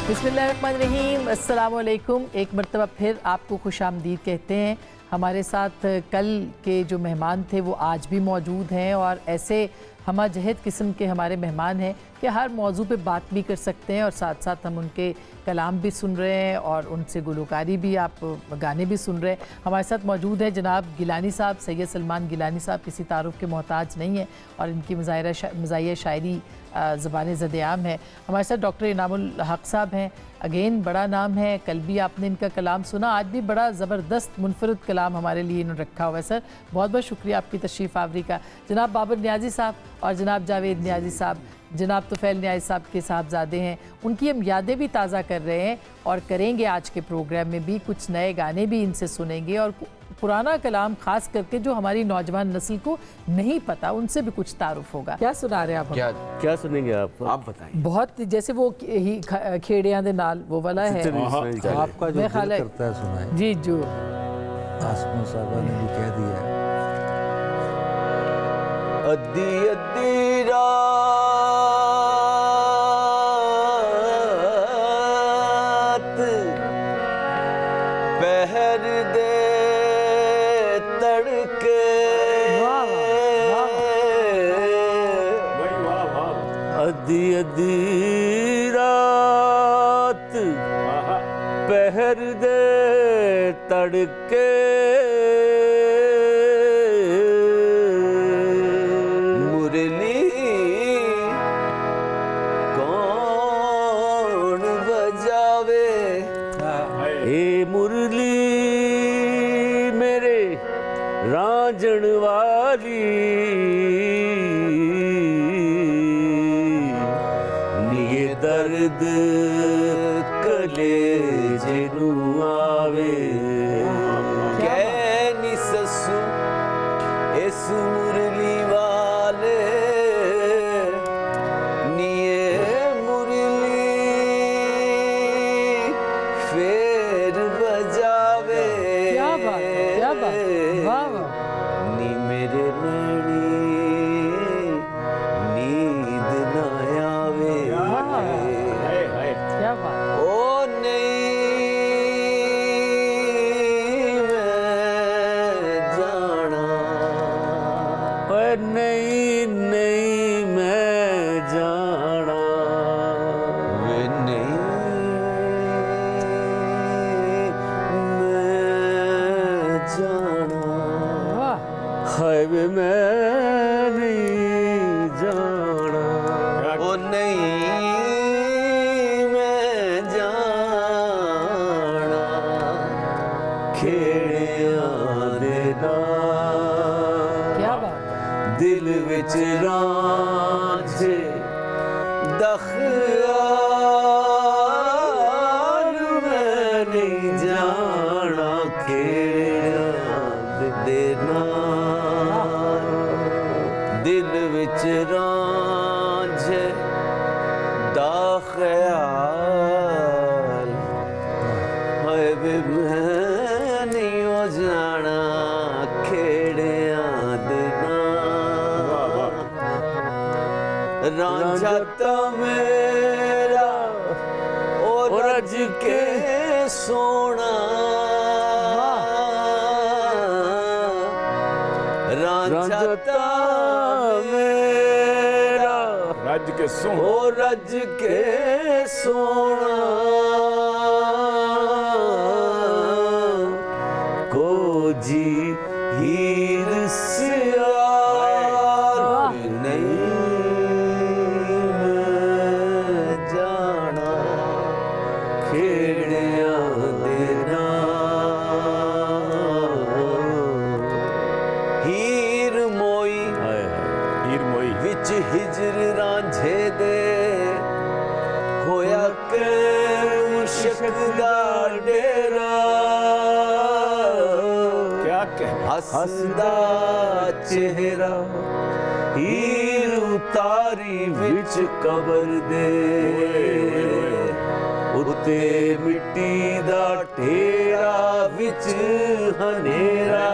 बिस्मिल्लाहिर्रहमानिर्रहीम, अस्सलामुअलैकुम। एक मरतबा फिर आपको खुशामदीद कहते हैं। हमारे साथ कल के जो मेहमान थे वो आज भी मौजूद हैं और ऐसे हमाजहत किस्म के हमारे मेहमान हैं कि हर मौजू पे बात भी कर सकते हैं और साथ साथ हम उनके कलाम भी सुन रहे हैं और उनसे गुलकारी भी, आप गाने भी सुन रहे हैं। हमारे साथ मौजूद है जनाब गिलानी साहब, सैयद सलमान गिलानी साहब किसी तारुफ के मोहताज नहीं है और इनकी मज़ाहिया शायरी ज़बान ज़द-ए-आम है। हमारे साथ डॉक्टर इनामुल हक साहब हैं, अगेन बड़ा नाम है, कल भी आपने इनका कलाम सुना, आज भी बड़ा ज़बरदस्त मुनफरद कलाम हमारे लिए इन्होंने रखा हुआ है। सर बहुत बहुत शुक्रिया आपकी तशरीफ़ आवरी का। जनाब बाबर नियाज़ी साहब और जनाब जावेद नियाज़ी साहब, जनाब तुफ़ैल नियाज़ी साहब के साहबजादे हैं, उनकी हम यादें भी ताज़ा कर रहे हैं और करेंगे आज के प्रोग्राम में भी। कुछ नए गाने भी इनसे सुनेंगे और पुराना कलाम ख़ास करके जो हमारी नौजवान नस्ल को नहीं पता उनसे भी कुछ तारुफ होगा। क्या सुना रहे हैं आप? क्या सुनेंगे आप बताइए। बहुत जैसे वो ही खेड़ियां दे नाल वो वाला है आपका जो दिल करता है सुनाए। जी जो आसमा साहबा ने भी कह दिया है। अद्दी अद्दी रात पहर दे तड़के, अद्दी अद्दी रात पहर दे तड़के, मुरली कौन बजावे, ए मुरली मेरे रांझण वाली, निये दर्द कलेजे नू आवे, कहनी ससु इस मुरली वाले, निये मुरली फेर बजावे। क्या बात है, क्या बात है, वाह वाह। नी मेरे नैनी नींद ना आवे, क्या बात है। ओ नहीं मैं जाना, ओ नहीं नहीं मैं जाना, वे नहीं मैं जाना, हाय वे मैं नहीं जाना, ओ नहीं मैं जाना, खेड़ियां दे नाल, क्या बात है। दिल विच रांझे दखयाल, मैं नहीं जाना, खेड़ियां दे नाल, दिल विच रांझे दखयाल, हाय वे मैं नहीं हो जाना, खेड़ियां दे नाल, रांझा ता मेरा ओ रज के सोना, रांझा ता मेरा रज के सोना, ओ रज के सोना, को जी हीर सियार, नहीं मैं जाना, खेड़ियां दे नाल, हीर मोई हीर मोई विच हिजर रांझे दे, होया के मुश्क दा डेरा, क्या कह हसदा चेहरा, हीर उतारी विच कबर दे, उत्ते मिट्टी दा ढेरा विच हनेरा,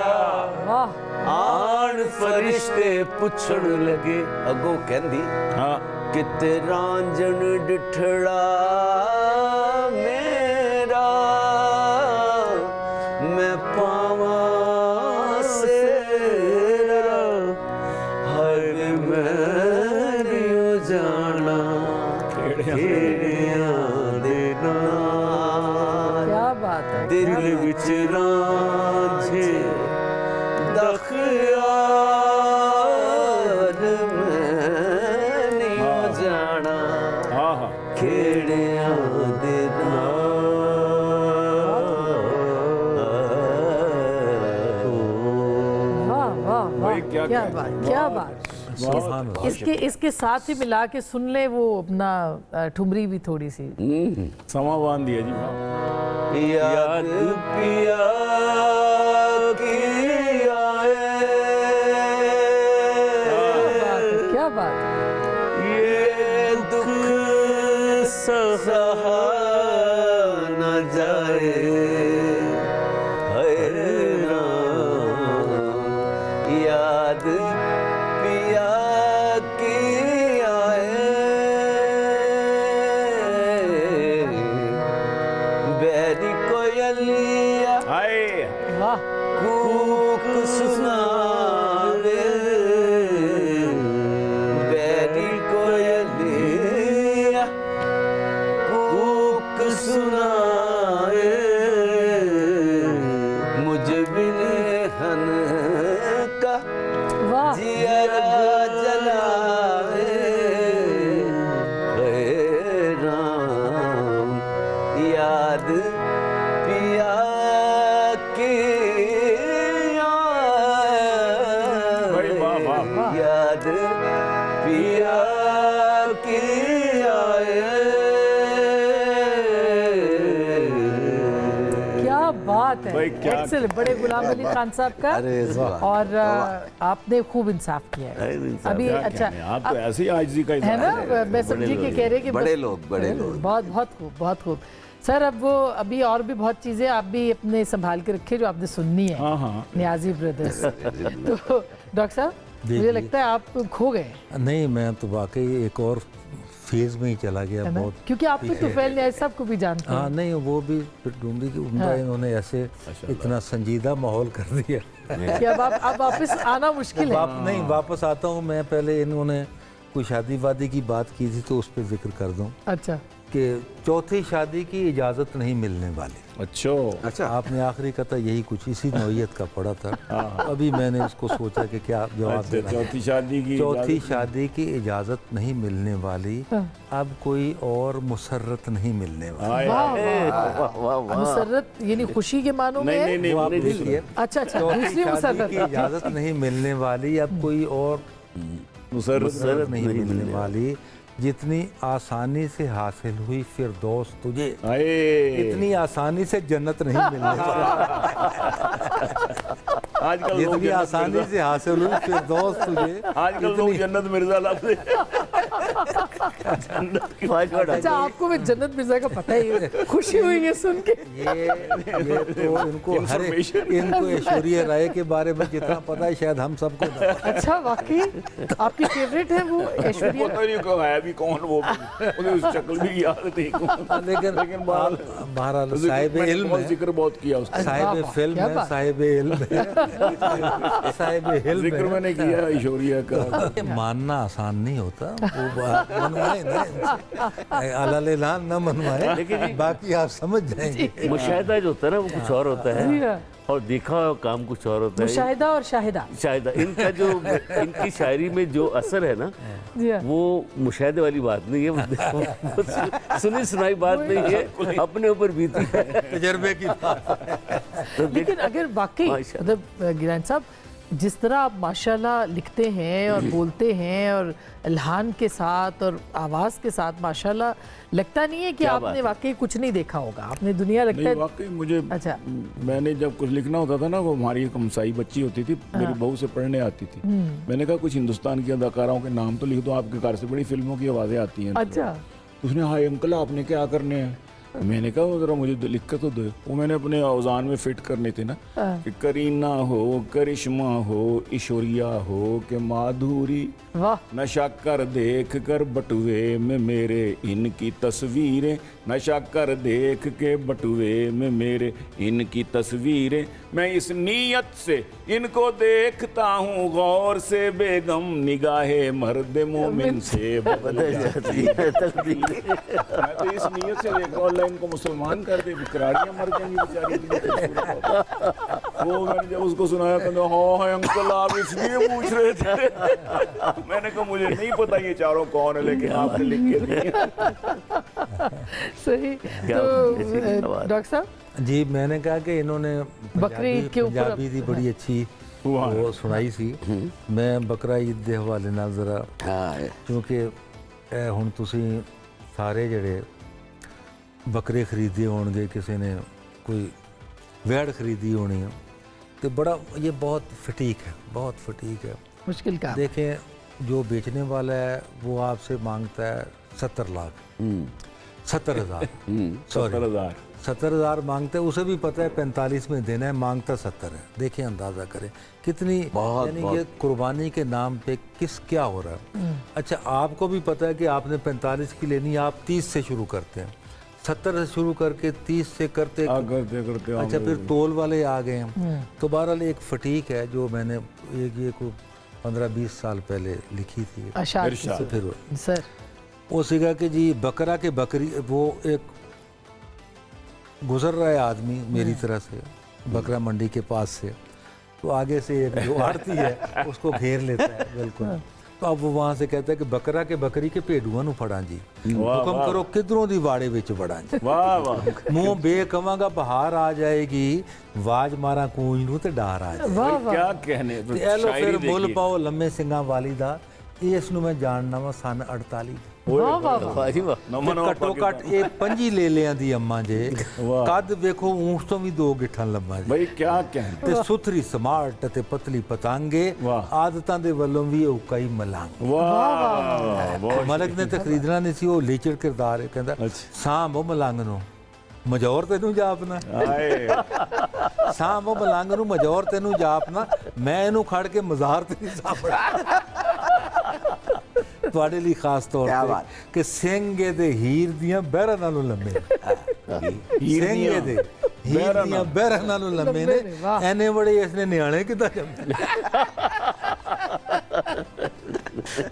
आन फरिश्ते पुछण लगे, अगों कहंदी हाँ किते रांझण डिठड़ा विच रांझे दखयार मैं नहीं जाना हाँ हाँ खेड़ियां दे वाह वाह वाह, भाई, क्या क्या कहना। बात, क्या बात। सुभान अल्लाह। इसके साथ ही मिला के सुन ले वो अपना ठुमरी भी थोड़ी सी। समा बांध दिया जी वाह। याद पिया की आए क्या बात है। ये दुख सहा न जाए है ना याद पिया की आए बैरी कोयलिया हाय वाह कूक सुनावे बैरी कोयलिया कूक सुनाए मुझे बिने हन का वाह जियरा जलाए है राम याद पिया की भाई, वाह, वाह, वाह। याद पिया की क्या बात है। भाई, क्या- Excellent, बड़े गुलाम अली खान साहब का। अरे वाह। और आपने खूब इंसाफ किया है अरे इंसाफ। अभी। क्या अच्छा कहने, आप तो ऐसे ही आजिज़ी का है इज़हार ना, है। मैं समझी कि कह रहे कि बड़े बस- लोग, बड़े लोग। बहुत बहुत खूब, बहुत खूब। सर अब वो अभी और भी बहुत चीज़ें आप भी अपने संभाल के रखे जो आपने सुननी है। हाँ हाँ नियाजी ब्रदर्स। तो डॉक्टर साहब जी, मुझे जी। लगता है आप खो गए, नहीं, मैं तो वाकई एक और फेज में ही चला गया है ना? बहुत। क्योंकि आप तो तुफैल न्याज़ी साहब को भी जानते हाँ हैं। नहीं, वो भी फिर डूंगी की उम्दा हाँ। इन्होंने ऐसे इतना संजीदा माहौल कर दिया। कि अब आप वापस आना मुश्किल है। नहीं, वापस आता हूँ मैं। पहले इन्होंने कोई शादी वादी की बात की थी तो उस पर जिक्र कर दूँ अच्छा कि चौथी शादी की इजाज़त नहीं मिलने वाली। अच्छा अच्छा आपने आखिरी कथा यही कुछ इसी नौयत का पढ़ा था। अभी मैंने उसको सोचा कि क्या जवाब अच्छा, देना है। चौथी शादी की चौथी इजाज़त- शादी की इजाज़त नहीं मिलने वाली, अब कोई और मुसर्रत नहीं मिलने वाली। हाय, वाह हाय। वाह। मुसर्रत यानी खुशी के मानों में नहीं है? नहीं नहीं वो आप नहीं, देखिए, अच्छा अच्छा, चौथी दूसरी शादी मुसर्रत। की इजाज़त नहीं मिलने वाली, अब कोई और मुसर्रत नहीं मिलने वाली। जितनी आसानी से हासिल हुई फिरदौस तुझे, हाय इतनी आसानी से जन्नत नहीं मिलने वाली। आजकल लोग जितनी जन्नत आसानी मिर्जा- से हासिल हुई फिरदौस तुझे, आजकल लोग जन्नत मिर्जा लफ्ज़ जन्नत की अच्छा आपको मैं जन्नत मिर्जा का पता ही है। खुशी हुई है सुन के। ये तो इनको हर Information। इनको ऐश्वर्या राय के बारे में जितना पता है शायद हम सबको ना पता। अच्छा वाकई आपकी फेवरेट है वो ऐश्वर्या? पता नहीं को है भी कौन वो भी। मुझे उस शक्ल भी याद नहीं कौन। लेकिन बहरहाल साहिब इल्म बहुत है, जिक्र बहुत किया उसका। साहिब वाह, फिल्म क्या है, बात। साहिब इल्म है, साहिब इल्म जिक्र है। मैंने किया ऐश्वर्या का। ये मानना आसान नहीं होता, वो मनवाए ना अलालेलान ना मनवाए, बाकी आप समझ जाएंगे। मुशाहिदा जो होता है ना वो कुछ और होता जी है हाँ। और देखा हुआ काम कुछ और होता है। मुशाहिदा और शाहिदा। शायद इनका जो इनकी शायरी में जो असर है ना जी हाँ। वो मुशाहिदे वाली बात नहीं है, वो सुनी सुनाई बात नहीं है, अपने ऊपर बीती है। तजर्बे की बात। लेकिन अगर वाकई माशा- मतलब गिरान साहब जिस तरह आप माशाल्लाह लिखते हैं और बोलते हैं और इल्हान के साथ और आवाज़ के साथ माशाल्लाह, लगता नहीं है कि क्या बात आपने है। वाकई कुछ नहीं देखा होगा। आपने दुनिया लगता नहीं है। वाकई मुझे अच्छा मैंने जब कुछ लिखना होता था ना, वो हमारी एक हमसाई बच्ची होती थी, मेरी बहू से पढ़ने आती थी। मैंने कहा कुछ हिंदुस्तान की अदाकाराओं के नाम तो लिख दो, आपके घर से बड़ी फिल्मों की आवाज़ें आती हैं। अच्छा उसने हाय अंकल आपने क्या करने हैं? मैंने कहा वो ज़रा मुझे लिख कर तो दो। वो मैंने अपने औजान में फिट करने थे ना कि करीना हो, करिश्मा हो, ईश्वरिया हो के माधुरी, वाह नशा कर देख कर बटुए में मेरे इनकी तस्वीरें, नशा कर देख के बटुए में मेरे इनकी तस्वीरें, मैं इस नीयत से इनको देखता हूँ गौर से, बेगम निगाहे मर्द मोमिन से बदल जाती है। मैं तो इस नीयत से देखता हूँ अल्लाह इनको मुसलमान कर दे, कराड़ियाँ मर जाएंगी बेचारी की। वो मैंने जब उसको सुनाया कहते हाँ अंकल आप इसलिए पूछ रहे थे। मैंने कहा मुझे नहीं पता ये चारों कौन है, लेकिन आपने लिख के दिए। सही। तो डॉक्टर साहब जी मैंने कहा कि इन्होंने बकरी ईद के ऊपर पंजाबी दी बड़ी अच्छी वो सुनाई सी। मैं बकरा ईद ਦੇ ਹਵਾਲੇ ਨਾਲ ਜ਼ਰਾ ਕਿਉਂਕਿ ਇਹ ਹੁਣ ਤੁਸੀਂ ਸਾਰੇ ਜਿਹੜੇ ਬੱਕਰੇ ਖਰੀਦੇ ਹੋਣਗੇ, ਕਿਸੇ ਨੇ ਕੋਈ ਵੈੜ ਖਰੀदी होनी है, तो बड़ा ये बहुत फटीक है, बहुत फटीक है। मुश्किल काम। देखें जो बेचने वाला है वो आपसे मांगता है 70 लाख 70,000 सॉरी 70,000 मांगता है, उसे भी पता है 45 में देना है, मांगता 70 है। देखिए अंदाज़ा करें कितनी, यानी ये कुर्बानी के नाम पे किस क्या हो रहा है। अच्छा आपको भी पता है कि आपने 45 की लेनी, आप 30 से शुरू करते हैं, 70 से शुरू करके 30 से करते करते अच्छा फिर तोल वाले आ गए हैं। तो बहरहाल एक फटीक है जो मैंने ये को 15-20 साल पहले लिखी थी। अशार तो फिर सर वो सीखा कि जी बकरा के बकरी, वो एक गुजर रहा है आदमी मेरी तरह से बकरा मंडी के पास से, तो आगे से एक जो आड़ती है उसको घेर लेता है बिल्कुल। तो अब वो वहाँ से कहता है कि बकरा के बकरी के भेडूआ नूं फड़ा जी, हुक्म करो किधरों दी वाड़े विच वड़ा जी। वाह वाह मुँह बे कवांगा बहार आ जाएगी, वाज मारा कूंज नूं ते डार आ जाएगी। क्या कहने, तो ते ए लो शायरी फिर मुल देखिए। पाओ लम्मे सिंगां वाली दा, इस नूं मैं जानना वा सन 48 वाह वाह वाह। नमन हो ਘੱਟੋ ਘੱਟ ਇਹ 5 ਲੈ ਲਿਆਂ ਦੀ ਅੰਮਾ ਜੇ, ਕੱਦ ਵੇਖੋ ਊਂਠ ਤੋਂ ਵੀ 2 ਗਿੱਠਾਂ ਲੰਮਾ ਜੇ, भाई क्या कहने। ਤੇ ਸੁਥਰੀ ਸਮਾਰਟ ਤੇ ਪਤਲੀ ਪਤੰਗੇ, ਵਾਹ। ਆਦਤਾਂ ਦੇ ਵੱਲੋਂ ਵੀ ਉਹ ਕਈ ਮਲੰਗ। वाह ਮਲਕ ਨੇ ਤੇ ਖਰੀਦਣਾ ਨਹੀਂ ਸੀ, ਉਹ ਲੀਚੜ ਕਿਰਦਾਰ ਹੈ, ਕਹਿੰਦਾ ਸਾਂਭ ਉਹ ਮਲੰਗ ਨੂੰ ਮਜੌਰ ਤੈਨੂੰ ਜਾਪਣਾ, आए ਸਾਂਭ ਉਹ ਮਲੰਗ ਨੂੰ ਮਜੌਰ ਤੈਨੂੰ ਜਾਪਣਾ, ਮੈਂ ਇਹਨੂੰ ਖੜ ਕੇ ਮਜ਼ਾਰ ਤੇ ਨਹੀਂ ਸਾਂਭਣਾ। ਤੁਹਾਡੇ ਲਈ ਖਾਸ ਤੌਰ ਤੇ ਕਿ ਸਿੰਘੇ ਦੇ ਹੀਰ ਦੀਆਂ ਬਹਿਰਾਂ ਨਾਲੋਂ ਲੰਮੇ, ਸਿੰਘੇ ਦੇ ਹੀਰ ਦੀਆਂ ਬਹਿਰਾਂ ਨਾਲੋਂ ਲੰਮੇ ਨੇ, ਐਨੇ ਬੜੇ ਇਸਨੇ ਨਿਆਣੇ ਕਿੱਦਾਂ ਜੰਮੇ।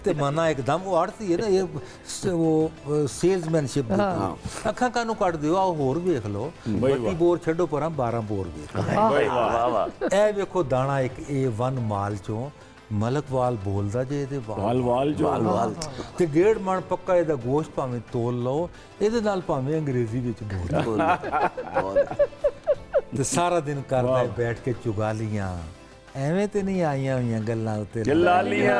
ਤੇ ਮਨਾ ਇੱਕਦਮ ਉਹ ਆੜਤੀ ਹੈ ਨਾ, ਇਹ ਉਹ ਸੇਲਸਮੈਨਸ਼ਿਪ ਦੀ ਅੱਖਾਂ ਕਾਨੂੰ ਕੱਢ ਦਿਓ, ਆਓ ਹੋਰ ਵੇਖ ਲਓ, 32 ਬੋਰ ਛੱਡੋ ਪਰਾਂ 12 ਬੋਰ ਵੇਖ ਲਓ। ਇਹ ਵੇਖੋ ਦਾਣਾ ਇੱਕ A1 ਮਾਲ ਚੋਂ ਮਲਕਵਾਲ ਬੋਲਦਾ ਜੇ ਇਹਦੇ वाल जो ਤੇ 1.5 ਮਣ ਪੱਕਾ ਇਹਦਾ ਗੋਸ਼ਤ ਭਾਵੇਂ ਤੋਲ ਲਓ, ਇਹਦੇ ਨਾਲ ਭਾਵੇਂ ਅੰਗਰੇਜ਼ੀ ਵਿੱਚ ਬੋਲ ਤੇ ਸਾਰਾ ਦਿਨ ਕਰਦਾ ਹੈ ਬੈਠ ਕੇ ਚੁਗਾਲੀਆਂ, ਐਵੇਂ ਤੇ ਨਹੀਂ ਆਈਆਂ ਹੋਈਆਂ ਗੱਲਾਂ ਉੱਤੇ जलालियां।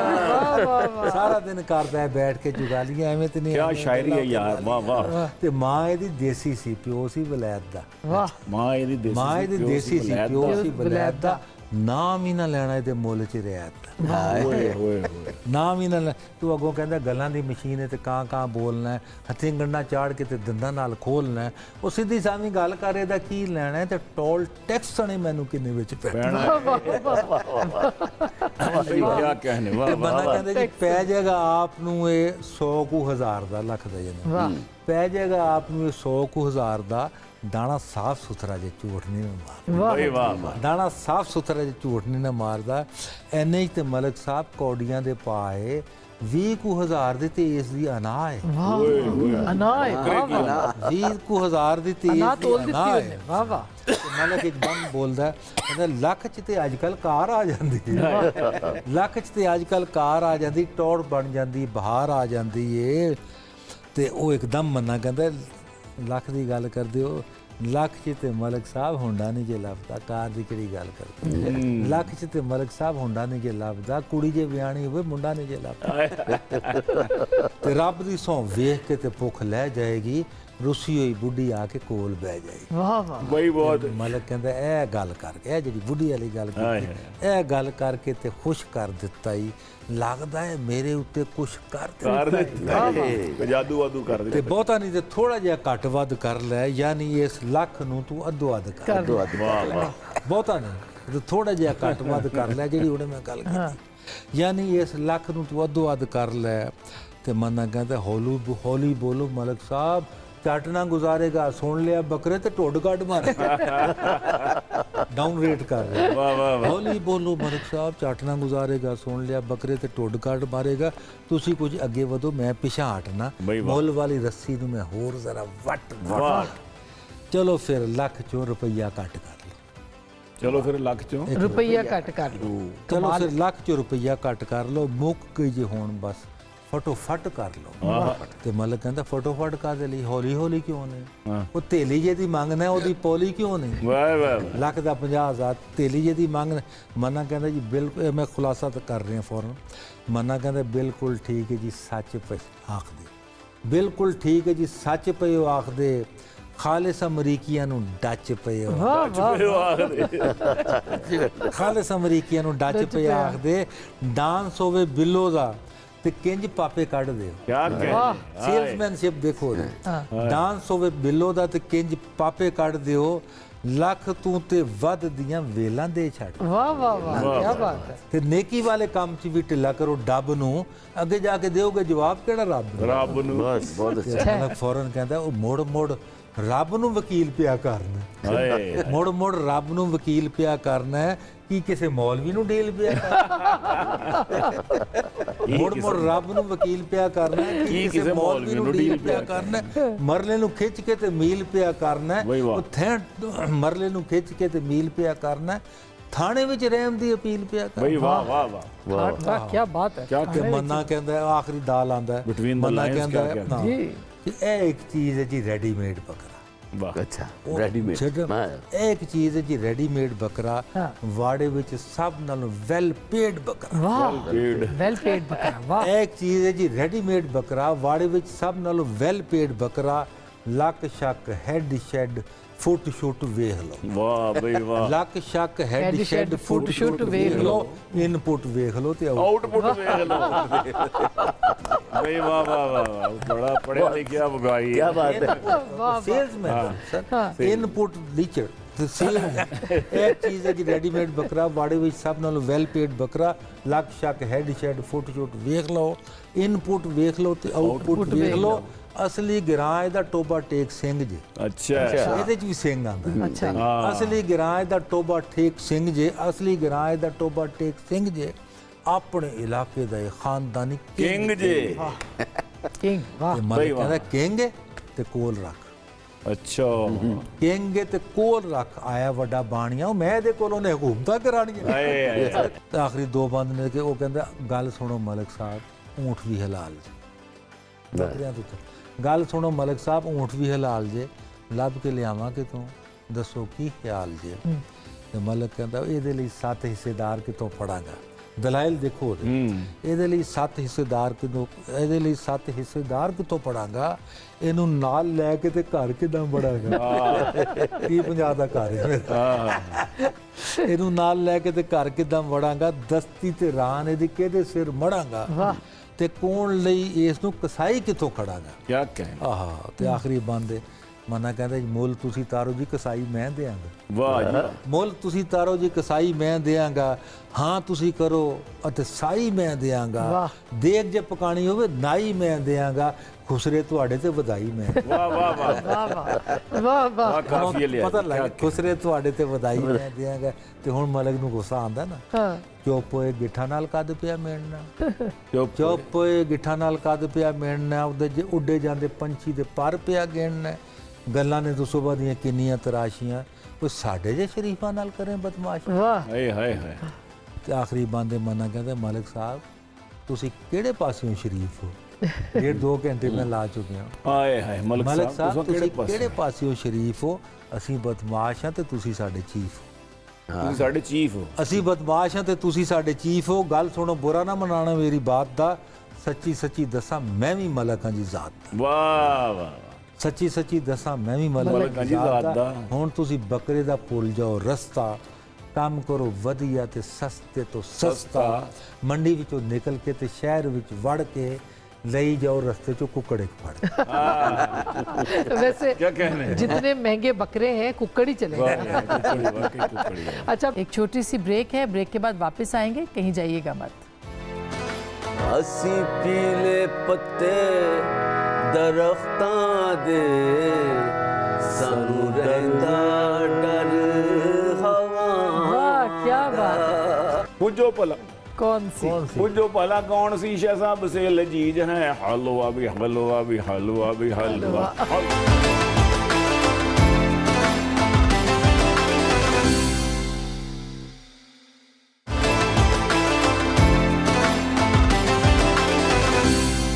ਸਾਰਾ ਦਿਨ ਕਰਦਾ ਹੈ ਬੈਠ ਕੇ ਚੁਗਾਲੀਆਂ, ਐਵੇਂ ਤੇ ਨਹੀਂ क्या ਆਈਆਂ शायरी है यार, वाह वाह। ਤੇ ਮਾਂ ਇਹਦੀ ਦੇਸੀ ਸੀ, ਪਿਓ ਸੀ ਵਲੈਤ ਦਾ। वाह माँ यदि ਮਾਂ ਇਹਦੀ ਦੇਸੀ ਸੀ, ਪਿਓ ਸੀ ਵਲੈਤ ਦਾ। ਨਾਮ ਹੀ ਨਾ ਲੈਣਾ ਇਹਦੇ ਮੁੱਲ 'ਚ ਰਿਆਇਤ ਦਾ, ਨਾਮ ਹੀ ਨਾ ਲੈ। ਤੂੰ ਅੱਗੋਂ ਕਹਿੰਦਾ ਗੱਲਾਂ ਦੀ ਮਸ਼ੀਨ ਹੈ ਤੇ ਕਾਂ ਕਾਂ ਬੋਲਣਾ ਹੈ, ਹੱਥੀਂ ਗੰਢਾਂ ਚਾੜ ਕੇ ਤੇ ਦੰਦਾਂ ਨਾਲ ਖੋਲਣਾ ਹੈ। ਉਹ ਸਿੱਧੀ ਸਾਵੀਂ ਗੱਲ ਕਰ, ਇਹਦਾ ਕੀ ਲੈਣਾ ਹੈ, ਤੇ ਟੋਲ ਟੈਕਸ ਨੇ ਮੈਨੂੰ ਕਿੰਨੇ ਵਿੱਚ ਪੈਣਾ। क्या कहने, वाह ਬੰਦਾ ਕਹਿੰਦਾ ਜੀ ਪੈ ਜਾਏਗਾ ਆਪ ਨੂੰ ਇਹ 100 ਕੁ ਹਜ਼ਾਰ ਦਾ, ਲੱਖ ਦਾ ਜਨਾ ਪੈ ਜਾਏਗਾ ਆਪ ਨੂੰ ਇਹ 100 ਕੁ ਹਜ਼ਾਰ ਦਾ। ਦਾਣਾ ਸਾਫ ਸੁਥਰਾ ਜੇ ਝੂਠ ਨਹੀਂ ਮਾਰਦਾ, भाई वाह ਦਾਣਾ ਸਾਫ ਸੁਥਰਾ ਜੇ ਝੂਠ ਨਹੀਂ ਨਾ ਮਾਰਦਾ। ਐਨੇ ਹੀ ਤੇ ਮਲਕ ਸਾਹਿਬ ਕੌਡੀਆਂ ਦੇ ਪਾਏ 20 ਕੁ ਹਜ਼ਾਰ ਦੀ ਤੇ ਇਸ ਦੀ ਅਨਾ ਹੈ, अनाय 20 ਕੁ ਹਜ਼ਾਰ ਦੀ ਤੇ अना ਇਸ तोल ਦੀ दी ਅਨਾ ਹੈ। वाह वाह। ਤੇ ਮਲਕ ਇੱਕਦਮ ਬੋਲਦਾ, ਕਹਿੰਦਾ ਲੱਖ 'ਚ ਤੇ ਅੱਜ ਕੱਲ ਕਾਰ ਆ ਜਾਂਦੀ ਹੈ, ਲੱਖ 'ਚ ਤੇ ਅੱਜ ਕੱਲ ਕਾਰ ਆ ਜਾਂਦੀ, ਟੌਰ ਬਣ ਜਾਂਦੀ, ਬਹਾਰ ਆ ਜਾਂਦੀ ਏ। ਤੇ ਉਹ ਇੱਕਦਮ ਮੰਨਾ ਕਹਿੰਦਾ ਲੱਖ ਦੀ ਗੱਲ ਕਰਦੇ ਹੋ, ਲੱਖ 'ਚ ਤੇ ਮਲਕ ਸਾਹਿਬ ਹੁੰਡਾ ਨਹੀਂ ਜੇ ਲੱਭਦਾ, ਕਾਰ ਦੀ ਕਿਹੜੀ ਗੱਲ ਕਰਦੇ, ਲੱਖ 'ਚ ਤੇ ਮਲਕ ਸਾਹਿਬ ਹੁੰਡਾ ਨਹੀਂ ਜੇ ਲੱਭਦਾ, ਕੁੜੀ ਜੇ ਵਿਆਹਣੀ ਹੋਵੇ ਮੁੰਡਾ ਨਹੀਂ ਜੇ ਲੱਭਦਾ। ਤੇ ਰੱਬ ਦੀ ਸਹੁੰ ਵੇਖ ਕੇ ਤੇ ਭੁੱਖ ਲੈ ਜਾਏਗੀ, ਰੁੱਸੀ ਹੋਈ ਬੁੱਢੀ ਆ ਕੇ ਕੋਲ ਬਹਿ ਜਾਏਗੀ। वाह वाह। भाई बहुत ਮਲਕ ਕਹਿੰਦਾ ਇਹ ਗੱਲ ਕਰਕੇ, ਇਹ ਜਿਹੜੀ ਬੁੱਢੀ ਵਾਲੀ ਗੱਲ ਕੀਤੀ, ਇਹ ਗੱਲ ਕਰਕੇ ਤੇ ਖੁਸ਼ ਕਰ ਦਿੱਤਾ ਹੀ, ਲੱਗਦਾ ਹੈ ਮੇਰੇ ਉੱਤੇ ਕੁਛ ਕਰ कर ਦਿੱਤਾ दे जादू वादू कर ਤੇ दे। ਬਹੁਤਾ ਨਹੀਂ ਤੇ ਥੋੜਾ ਜਿਹਾ ਘੱਟ ਵੱਧ ਕਰ ਲੈ, ਯਾਨੀ ਇਸ ਲੱਖ ਨੂੰ ਤੂੰ ਅੱਧੋ ਅੱਧ ਕਰ, वाह वाह ਬਹੁਤਾ ਨਹੀਂ ਤੇ ਥੋੜਾ ਜਿਹਾ ਘੱਟ ਵੱਧ ਕਰ ਲੈ, ਜਿਹੜੀ ਉਹਨੇ ਮੈਂ ਗੱਲ ਕੀਤੀ, ਯਾਨੀ ਇਸ ਲੱਖ ਨੂੰ ਤੂੰ ਅੱਧੋ ਅੱਧ ਕਰ ਲੈ। ਤੇ ਮੰਨਾ ਕਹਿੰਦਾ ਹੌਲੀ ਬੋਲੋ ਮਲਕ ਸਾਹਿਬ, ਝੱਟ ਨਾ ਗੁਜ਼ਾਰੇਗਾ, ਸੁਣ ਲਿਆ ਬੱਕਰੇ ਤੇ ਢੁੱਡ ਕੱਢ ਮਾਰੇ। ਡਾਊਨ ਰੇਟ ਕਰ ਰਹੇ ਵਾਹ ਵਾਹ ਵਾਹ ਹੌਲੀ ਬੋਲੋ ਮਲਕ ਸਾਹਿਬ, ਝੱਟ ਨਾ ਗੁਜ਼ਾਰੇਗਾ, ਸੁਣ ਲਿਆ, ਬੱਕਰੇ ਤੇ ਟੁੱਡ ਕੱਢ ਮਾਰੇਗਾ, ਤੁਸੀਂ ਕੁਝ ਅੱਗੇ ਵਧੋ, ਮੈਂ ਪਿਛਾਂਹ ਹਟਣਾ, ਬਈ ਵਾਹ। ਮੁੱਲ ਵਾਲੀ ਰੱਸੀ ਨੂੰ ਮੈਂ ਹੋਰ ਜ਼ਰਾ ਵੱਟ ਵਾਹ। ਚਲੋ ਫਿਰ ਲੱਖ ਚੋਂ ਰੁਪਈਆ ਘੱਟ ਕਰ ਲਓ, ਚਲੋ ਫਿਰ ਲੱਖ ਚੋਂ रुपया कट कर लो। ਚਲੋ ਫਿਰ ਲੱਖ ਚੋਂ ਰੁਪਈਆ ਘੱਟ ਕਰ ਲਓ, ਮੁੱਕ ਗਈ ਜੇ ਹੁਣ ਬਸ ਫਟੋਫਟ ਕਰ ਲਓ। ਤੇ ਮਲਕ ਕਹਿੰਦਾ ਫਟੋਫਟ ਕਾਹਦੇ ਲਈ, ਹੌਲੀ ਹੌਲੀ ਕਿਉਂ ਨਹੀਂ, ਹਾਂ। ਉਹ ਤੇਲੀ ਜੇ ਦੀ ਮੰਗਣਾ ਉਹਦੀ ਪੋਲੀ ਕਿਉਂ ਨਹੀਂ, ਵਾਹ ਵਾਹ ਲੱਖ ਦਾ 50,000 ਤੇਲੀ ਜੇ ਦੀ ਮੰਗ। ਮੰਨਾ ਕਹਿੰਦਾ ਜੀ ਬਿਲਕੁਲ, ਇਹ ਮੈਂ ਖੁਲਾਸਾ ਤਾਂ ਕਰ ਰਿਹਾ ਫੌਰਨ। ਮੰਨਾ ਕਹਿੰਦਾ ਬਿਲਕੁਲ ਠੀਕ ਹੈ ਜੀ, ਸੱਚ ਪਏ ਆਖਦੇ, ਬਿਲਕੁਲ ਠੀਕ ਹੈ ਜੀ, ਸੱਚ ਪਏ ਉਹ ਆਖਦੇ, ਖਾਲਿਸ ਅਮਰੀਕੀਆਂ ਨੂੰ ਡੱਚ ਪਏ ਉਹ, वाह वाह ਖਾਲਿਸ ਅਮਰੀਕੀਆਂ ਨੂੰ ਡੱਚ ਪਏ ਆਖਦੇ, ਡਾਂਸ ਹੋਵੇ ਬਿੱਲੋ ਦਾ ਤੇ ਕਿੰਜ ਪਾਪੇ ਕੱਢ ਦਿਓ। ਕਿਆ ਕਹਿ ਸੇਲਸਮੈਨਸ਼ਿਪ ਦੇਖੋ ਉਹਦੀ। ਡਾਂਸ ਹੋਵੇ ਬਿੱਲੋ ਦਾ ਤੇ ਕਿੰਜ ਪਾਪੇ ਕੱਢ ਦਿਓ, ਲੱਖ ਤੂੰ ਤੇ ਵੱਧ ਦੀਆਂ ਵੇਲਾਂ ਦੇ ਛੱਡ। वाह वाह वाह क्या बात है। ਤੇ ਨੇਕੀ ਵਾਲੇ ਕੰਮ 'ਚ ਵੀ ਢਿੱਲਾ ਕਰੋ ਡੱਬ ਨੂੰ, ਅੱਗੇ ਜਾ ਕੇ ਦਿਓਗੇ ਜਵਾਬ ਕਿਹੜਾ ਰੱਬ ਨੂੰ। ਰੱਬ ਨੂੰ बस बहुत अच्छा। ਮਤਲਬ ਫੌਰਨ ਕਹਿੰਦਾ ਉਹ ਮੋੜ ਮੋੜ ਰੱਬ ਨੂੰ ਵਕੀਲ ਪਿਆ ਕਰਨਾ, ਹਾਏ ਮੁੜ ਮੁੜ ਰੱਬ ਨੂੰ ਵਕੀਲ ਪਿਆ ਕਰਨਾ ਹੈ, ਕੀ ਕਿਸੇ ਮੌਲਵੀ ਨੂੰ ਡੀਲ ਪਿਆ ਕਰਨਾ, ਮੁੜ ਮੁੜ ਰੱਬ ਨੂੰ ਵਕੀਲ ਪਿਆ ਕਰਨਾ ਹੈ, ਕੀ ਕਿਸੇ ਮੌਲਵੀ ਨੂੰ ਡੀਲ ਪਿਆ ਕਰਨਾ ਹੈ, ਮਰਲੇ ਨੂੰ ਖਿੱਚ ਕੇ ਤੇ ਮੀਲ ਪਿਆ ਕਰਨਾ ਹੈ, ਵਾਹ ਵਾਹ। ਉਹ ਥੈਂ ਮਰਲੇ ਨੂੰ ਖਿੱਚ ਕੇ ਤੇ ਮੀਲ ਪਿਆ ਕਰਨਾ ਹੈ, ਥਾਣੇ ਵਿੱਚ ਰਹਿਮ ਦੀ ਅਪੀਲ ਪਿਆ ਕਰਨਾ। ਬਈ ਵਾਹ ਵਾਹ ਵਾਹ वाह वाह क्या बात है। क्या ਤੇ ਮੰਨਾ ਕਹਿੰਦਾ ਹੈ, ਆਖਰੀ ਦਾਲ ਆਂਦਾ ਹੈ, Between the ਮੰਨਾ lines ਕਹਿੰਦਾ ਕਿਆ ਹੈ, ਕਹਿੰਦਾ? ਹਾਂ, जी ਕਿ ਇਹ ਇੱਕ ਚੀਜ਼ ਹੈ ਜੀ ਰੈਡੀਮੇਡ ਬੱਕਰਾ। ਵਾਹ अच्छा रेडीमेड ਛੱਡ, ਇਹ ਇੱਕ ਚੀਜ਼ ਹੈ ਜੀ ਰੈਡੀਮੇਡ ਬੱਕਰਾ, ਹਾਂ। ਵਾੜੇ ਵਿੱਚ ਸਭ ਨਾਲੋਂ ਵੈਲ ਪੇਡ ਬੱਕਰਾ। वाह वेल पेड बकरा वाह। ਇਹ ਇੱਕ ਚੀਜ਼ ਹੈ ਜੀ ਰੈਡੀਮੇਡ ਬੱਕਰਾ, ਵਾੜੇ ਵਿੱਚ ਸਭ ਨਾਲੋਂ ਵੈਲ ਪੇਡ ਬੱਕਰਾ, ਲੱਕ ਸ਼ੱਕ ਹੈਡ ਸ਼ੈਡ ਫੁੱਟ ਸ਼ੁੱਟ ਵੇਖ ਲਓ, ਵਾਹ ਬਈ ਵਾਹ ਲੱਕ ਸ਼ੱਕ ਹੈਡ Head ਸ਼ੈਡ shed, ਫੁੱਟ foot ਸ਼ੁੱਟ shoot ਵੇਖ ਵੇਖ ਲਓ, ਇਨਪੁੱਟ ਵੇਖ ਲਓ ਤੇ ਆਊਟਪੁੱਟ ਵੇਖ ਲਓ ਬਈ ਵਾਹ ਵਾਹ ਵਾਹ ਬੜਾ ਪੜਿਆ ਲਿਖਿਆ ਬਗਾਈ क्या बात है। ਸੇਲਸਮੈਨ ਸਰ, ਇਨਪੁੱਟ ਲੀਚਰ ਤੇ ਸੇਲ ਇਹ ਚੀਜ਼ ਹੈ ਜੀ ਰੈਡੀਮੇਡ ਬੱਕਰਾ, ਵਾੜੇ ਵਿੱਚ ਸਭ ਨਾਲੋਂ ਵੈਲ ਪੇਡ ਬੱਕਰਾ, ਲੱਕ ਸ਼ੱਕ ਹੈਡ ਸ਼ੈਡ ਫੁੱਟ ਸ਼ੁੱਟ ਵੇਖ ਲਓ, ਇਨਪੁੱਟ ਵੇਖ ਲਓ ਤੇ ਆਊਟਪੁੱਟ ਵੇਖ ਲਓ। ਅਸਲੀ ਗਿਰਾਂ ਇਹਦਾ ਟੋਬਾ ਟੇਕ ਸਿੰਘ ਜੇ, ਅੱਛਾ ਇਹਦੇ ਚ ਵੀ ਸਿੰਘ ਆਂਦਾ। अच्छा ਅਸਲੀ ਗਿਰਾਂ ਇਹਦਾ ਟੋਬਾ ਟੇਕ ਸਿੰਘ ਜੇ, ਅਸਲੀ ਗਿਰਾਂ ਇਹਦਾ ਟੋਬਾ ਟੇਕ ਸਿੰਘ ਜੇ, ਆਪਣੇ ਇਲਾਕੇ ਦਾ ਇਹ ਖਾਨਦਾਨੀ ਕਿੰਗ ਜੇ किंग वाह ਤੇ ਬਈ ਮਤਲਬ ਵਾਹ। ਕਹਿੰਦਾ ਕਿੰਗ ਹੈ ਤੇ ਕੋਲ ਰੱਖ, ਅੱਛਾ ਕਿੰਗ ਹੈ ਤੇ ਕੋਲ ਰੱਖ, ਆਇਆ ਵੱਡਾ ਬਾਣੀਆ, ਉਹ ਮੈਂ ਇਹਦੇ ਕੋਲੋਂ ਨੇ ਹਕੂਮਤਾਂ ਕਰਾਣੀਆਂ। ਹਾਏ ਹਾਏ ਤੇ ਆਖਰੀ ਦੋ ਬੰਦ ਨੇ ਕਿ ਉਹ ਕਹਿੰਦਾ ਗੱਲ ਸੁਣੋ ਮਲਕ ਸਾਹਿਬ, ਊਂਠ ਵੀ ਹਲਾਲ ਜੇ, ਬੱਕਰੀਆਂ ਤੋਂ ਗੱਲ ਸੁਣੋ ਮਲਕ ਸਾਹਿਬ, ਊਂਠ ਵੀ ਹਲਾਲ ਜੇ, ਲੱਭ ਕੇ ਲਿਆਵਾਂ ਕਿਤੋਂ, ਦੱਸੋ ਕੀ ਖਿਆਲ ਜੇ। ਤੇ ਮਲਕ ਕਹਿੰਦਾ ਇਹਦੇ ਲਈ 7 ਹਿੱਸੇਦਾਰ ਕਿਤੋਂ ਫੜਾਂਗਾ, ਦਲਾਇਲ ਦੇਖੋ ਉਹਦੇ। ਇਹਦੇ ਲਈ 7 ਹਿੱਸੇਦਾਰ ਕਿਤੋਂ, ਇਹਦੇ ਲਈ 7 ਹਿੱਸੇਦਾਰ ਕਿਤੋਂ ਫੜਾਂਗਾ, ਇਹਨੂੰ ਨਾਲ ਲੈ ਕੇ ਤੇ ਘਰ ਕਿਦਾਂ ਬੜਾਂਗਾ, 30-50 ਦਾ ਘਰ ਹੈ ਮੇਰਾ। ਇਹਨੂੰ ਨਾਲ ਲੈ ਕੇ ਤੇ ਘਰ ਕਿਦਾਂ ਵੜਾਂਗਾ, ਦਸਤੀ ਤੇ ਰਾਨ ਇਹਦੀ ਕਿਹਦੇ ਸਿਰ ਮੜਾਂਗਾ, वाह ਤੇ ਕੌਣ ਲਈ ਇਸ ਨੂੰ ਕਸਾਈ ਕਿੱਥੋਂ ਖੜਾਂਗਾ। ਕੀ ਕਹਿਣਾ ਆਹਾ ਤੇ ਆਖਰੀ ਬੰਦੇ ਮਨਾ ਕਹਿੰਦਾ ਜੀ ਮੁੱਲ ਤੁਸੀਂ ਤਾਰੋ ਜੀ, ਕਸਾਈ ਮੈਂ ਦਿਆਂਗਾ। ਵਾਹ ਜੀ ਮੁੱਲ ਤੁਸੀਂ ਤਾਰੋ ਜੀ, ਕਸਾਈ ਮੈਂ ਦਿਆਂਗਾ, ਹਾਂ ਤੁਸੀਂ ਕਰੋ ਅਤੇ ਸਾਈ ਮੈਂ ਦਿਆਂਗਾ, ਵਾਹ। ਦੇਗ ਜੇ ਪਕਾਣੀ ਹੋਵੇ ਨਾਈ ਮੈਂ ਦਿਆਂਗਾ, ਖੁਸਰੇ ਤੁਹਾਡੇ ਤੇ ਵਧਾਈ ਮੈਂ। ਵਾਹ ਵਾਹ ਵਾਹ वाह वाह वाह वाह ਵਾਹ ਕਾਫੀ ਲਿਆ ਪਤਾ ਲੱਗ ਖੁਸਰੇ ਤੁਹਾਡੇ ਤੇ ਵਧਾਈ ਮੈਂ ਦਿਆਂਗਾ। ਤੇ ਹੁਣ ਮਲਕ ਨੂੰ ਗੁੱਸਾ ਆਂਦਾ ਨਾ, हाँ ਚੁੱਪ ਹੋਏ ਗਿੱਠਾ ਨਾਲ ਕੱਦ ਪਿਆ ਮਿਲਣਾ, ਚੁੱਪ ਚੁੱਪ ਹੋਏ ਗਿੱਠਾ ਨਾਲ ਕੱਦ ਪਿਆ ਮਿਲਣਾ, ਉਹਦੇ ਜੇ ਉੱਡੇ ਜਾਂਦੇ ਪੰਛੀ ਦੇ ਪਰ ਪਿਆ ਗਿਣਨਾ, ਗੱਲਾਂ ਨੇ ਤਾਂ ਸੁਬਹ ਦੀਆਂ ਕਿੰਨੀਆਂ ਤਰਾਸ਼ੀਆਂ, ਕੋਈ ਸਾਡੇ ਜੇ ਸ਼ਰੀਫਾਂ ਨਾਲ ਕਰੇ ਬਦਮਾਸ਼ੀ। वाह ਹਾਏ ਹਾਏ ਹਾਏ ਤੇ ਆਖਰੀ ਬੰਦੇ ਮੰਨਾ ਕਹਿੰਦੇ ਮਲਕ ਸਾਹਿਬ ਤੁਸੀਂ ਕਿਹੜੇ ਪਾਸਿਓਂ ਸ਼ਰੀਫ ਹੋ, 1.5-2 ਘੰਟੇ ਮੈਂ ਲਾ ਚੁੱਕਿਆ। ਹਾਏ ਹਾਏ ਮਲਕ ਮਲਕ ਸਾਹਿਬ ਸਾਹਿਬ ਤੁਸੀਂ ਤੁਸੀਂ ਕਿਹੜੇ ਪਾਸਿਓਂ ਸ਼ਰੀਫ ਹੋ, ਅਸੀਂ ਬਦਮਾਸ਼ ਹਾਂ ਤੇ ਤੁਸੀਂ ਸਾਡੇ ਚੀਫ ਹੋ। ਤੁਸੀਂ ਸਾਡੇ ਚੀਫ ਹੋ ਅਸੀਂ ਬਦਮਾਸ਼ ਹਾਂ ਤੇ ਤੁਸੀਂ ਸਾਡੇ ਚੀਫ ਹੋ। ਗੱਲ ਸੁਣੋ, ਬੁਰਾ ਨਾ ਮਨਾਣਾ ਮੇਰੀ ਬਾਤ ਦਾ, ਸੱਚੀ ਸੱਚੀ ਦੱਸਾਂ ਮੈਂ ਵੀ ਮਲਕ ਹਾਂ ਜੀ ਜ਼ਾਤ ਦਾ, ਵਾਹ ਵਾਹ ਸੱਚੀ ਸੱਚੀ ਦੱਸਾਂ ਮੈਂ ਵੀ ਮਲਕ ਮਲਕ ਹਾਂ ਜੀ ਜ਼ਾਤ ਜ਼ਾਤ ਦਾ। ਦਾ। ਹੁਣ ਤੁਸੀਂ ਬੱਕਰੇ ਦਾ ਭੁੱਲ ਜਾਓ ਰਸਤਾ, ਕੰਮ ਕਰੋ ਵਧੀਆ ਤੇ ਸਸਤੇ ਤੋਂ ਸਸਤਾ, ਮੰਡੀ ਵਿੱਚੋਂ ਨਿਕਲ ਕੇ ਤੇ ਸ਼ਹਿਰ ਵਿੱਚ ਵੜ ਕੇ ਲਈ ਜਾਓ ਰਸਤੇ ਚੋਂ ਕੁੱਕੜ ਇੱਕ ਫੜ। वैसे क्या कहने हैं? जितने महंगे बकरे हैं कुक्कड़ ही चलेगा। वाह कुकड़ी, वाकई कुकड़ी है। अच्छा एक छोटी सी ब्रेक है, ब्रेक के बाद वापस आएंगे, कहीं जाइएगा मत। ਅਸੀਂ ਪੀਲੇ ਪੱਤੇ ਦਰਖਤਾਂ ਦੇ, ਸਾਨੂੰ ਰਹਿੰਦਾ ਡਰ ਹਵਾ बुझो भला कौन सी? बुझो भला कौन सी शय सबसे लजीज है? हलवा भी हलवा भी हलवा भी हलवा।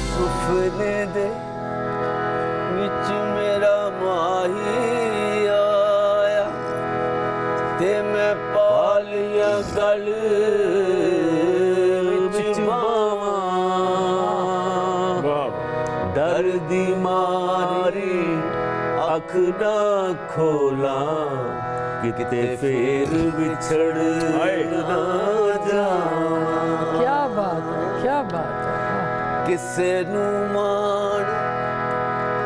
सुफने दे विच मेरा माही आया ते मैं पालिया गल विच बावां डर दी मारी अख ना खोला किते फेर बिछड़ ना जावां। क्या बात है, क्या बात है। ਕਿਸੇ ਨੂੰ ਮਾਣ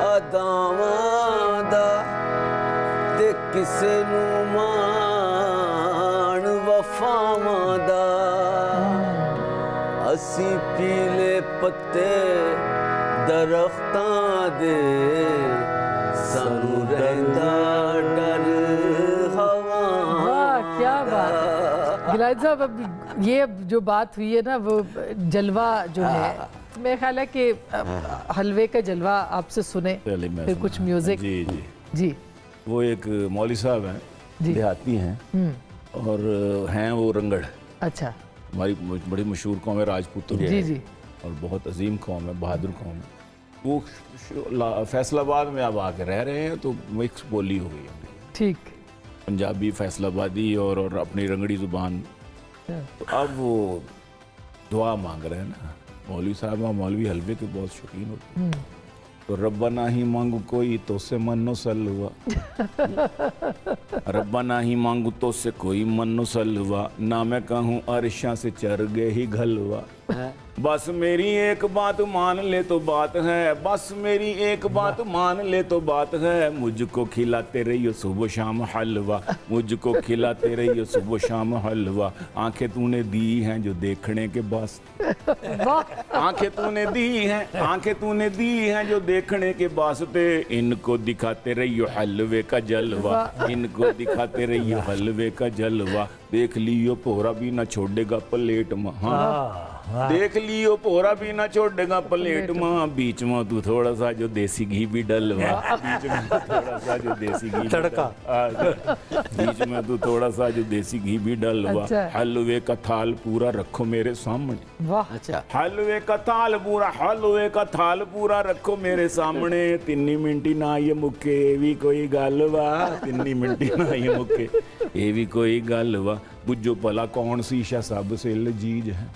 ਅਦਾਵਾਂ ਦਾ ਤੇ ਕਿਸੇ ਨੂੰ ਮਾਣ ਵਫਾਵਾਂ ਦਾ। ਅਸੀਂ ਪੀਲੇ ਪੱਤੇ ਦਰਖਤਾਂ ਦੇ ਸਾਨੂੰ ਰਹਿੰਦਾ ਡਰ ਹਵਾਵਾਂ। वाह, क्या बात है गिलानी साहब। अब ये जो बात हुई है ना, वो जलवा जो है, मेरा ख्याल है कि हलवे का जलवा आपसे सुने, चलिए मैं फिर कुछ सुनाता हूँ। म्यूजिक। जी जी, जी वो एक मौलवी साहब हैं, जी। देहाती हैं और हैं वो रंगड़। अच्छा, हमारी बड़ी मशहूर कौम है राजपूतों की जी जी। और बहुत अजीम कौम है, बहादुर कौम है। वो फैसलाबाद में अब आके रह रहे हैं तो मिक्स बोली हो गई है, ठीक। पंजाबी फैसलाबादी और अपनी रंगड़ी ज़ुबान। तो अब वो दुआ मांग रहे हैं ना मौलवी साहब। मौलवी हलवे के बहुत शौकीन होते हैं। तो रब्बा ना ही मांगू कोई तो से मनो सलवा, रब्बा ना ही मांगू तो से कोई मनो सलवा, ना मैं कहूँ अरशा से चर गए ही घलवा। बस मेरी एक बात मान ले तो बात है, बस मेरी एक बात मान ले तो बात है, मुझको खिलाते रहियो सुबह शाम हलवा, मुझको खिलाते रहियो सुबह शाम हलवा। आंखें तूने दी हैं जो देखने के बस, आंखें तूने दी हैं, आंखें तूने दी हैं जो देखने के वास्ते, इनको दिखाते रहियो हलवे का जलवा, इनको दिखाते रहियो हलवे का जलवा। देख लियो पोरा भी ना छोड़ेगा प्लेट में, हाँ देख लियो पोरा भी ना छोड़ेगा प्लेट में, बीच में तू थोड़ा सा जो देसी घी भी डलवा, बीच में थोड़ा सा जो देसी घी तड़का, बीच में तू थोड़ा सा जो देसी घी भी डलवा। अच्छा। हलवे का थाल पूरा रखो मेरे सामने, वाह, अच्छा हलवे का थाल पूरा, हलवे का थाल पूरा रखो मेरे सामने, तिन्नी मिंटी ना ये मुक्के ये भी कोई गल वा, तिन्नी मिंटी ना ये मुक्के ये भी कोई गल वा। बुझो भला कौन सी शय सबसे लजीज है?